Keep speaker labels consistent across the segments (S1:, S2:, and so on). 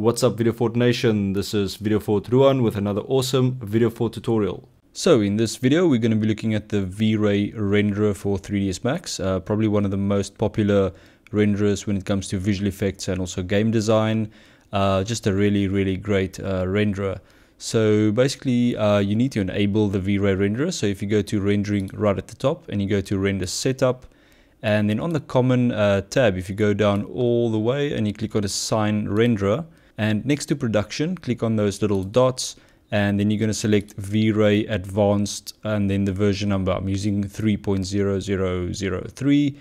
S1: What's up VideoFort Nation, this is VideoFort Ruan with another awesome VideoFort tutorial. So in this video we're going to be looking at the V-Ray renderer for 3ds Max, probably one of the most popular renderers when it comes to visual effects and also game design. Just a really great renderer. So basically you need to enable the V-Ray renderer. So if you go to rendering right at the top and you go to render setup, and then on the common tab, if you go down all the way and you click on assign renderer, and next to production, click on those little dots, and then you're going to select V-Ray Advanced and then the version number. I'm using 3.0003.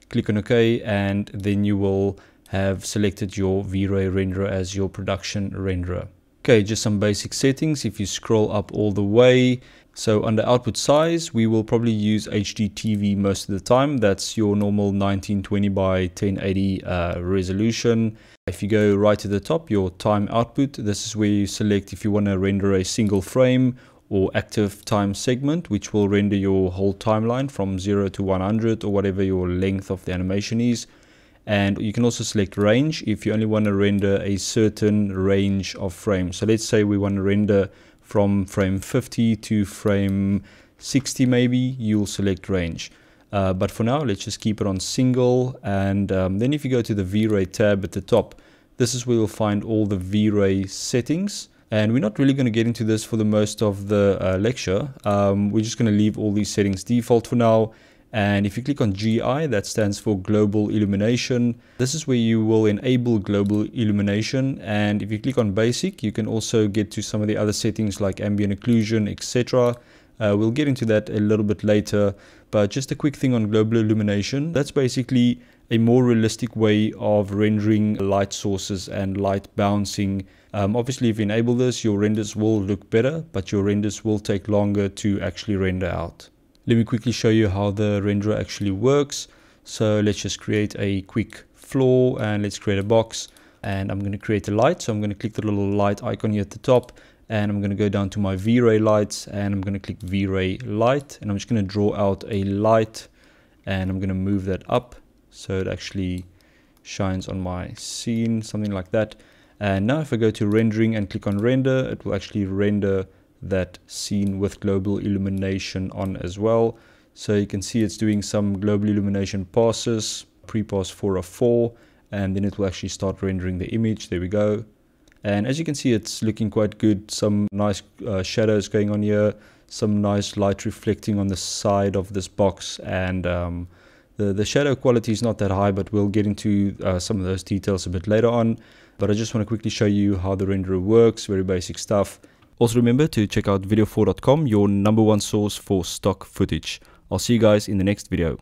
S1: Click on OK, and then you will have selected your V-Ray renderer as your production renderer. Okay, just some basic settings. If you scroll up all the way, so under output size, we will probably use HDTV most of the time. That's your normal 1920 by 1080 resolution. If you go right to the top, your time output, this is where you select if you want to render a single frame or active time segment, which will render your whole timeline from 0 to 100 or whatever your length of the animation is. And you can also select range if you only want to render a certain range of frames. So let's say we want to render from frame 50 to frame 60 maybe, you'll select range. But for now, let's just keep it on single. And then if you go to the V-Ray tab at the top, this is where you'll find all the V-Ray settings. And we're not really going to get into this for the most of the lecture. We're just going to leave all these settings default for now. And if you click on GI, that stands for global illumination. This is where you will enable global illumination. And if you click on basic, you can also get to some of the other settings like ambient occlusion, etc. We'll get into that a little bit later. But just a quick thing on global illumination. That's basically a more realistic way of rendering light sources and light bouncing. Obviously, if you enable this, your renders will look better, but your renders will take longer to actually render out. Let me quickly show you how the renderer actually works. So let's just create a quick floor and let's create a box. And I'm going to create a light. So I'm going to click the little light icon here at the top. And I'm going to go down to my V-Ray lights and I'm going to click V-Ray light. And I'm just going to draw out a light and I'm going to move that up so it actually shines on my scene, something like that. And now if I go to rendering and click on render, it will actually render that scene with global illumination on as well. So you can see it's doing some global illumination passes, pre-pass 4 of 4, and then it will actually start rendering the image. There we go. And as you can see, it's looking quite good. Some nice shadows going on here, some nice light reflecting on the side of this box, and the shadow quality is not that high, but we'll get into some of those details a bit later on. But I just want to quickly show you how the renderer works, very basic stuff. Also remember to check out VideoFort.com, your #1 source for stock footage. I'll see you guys in the next video.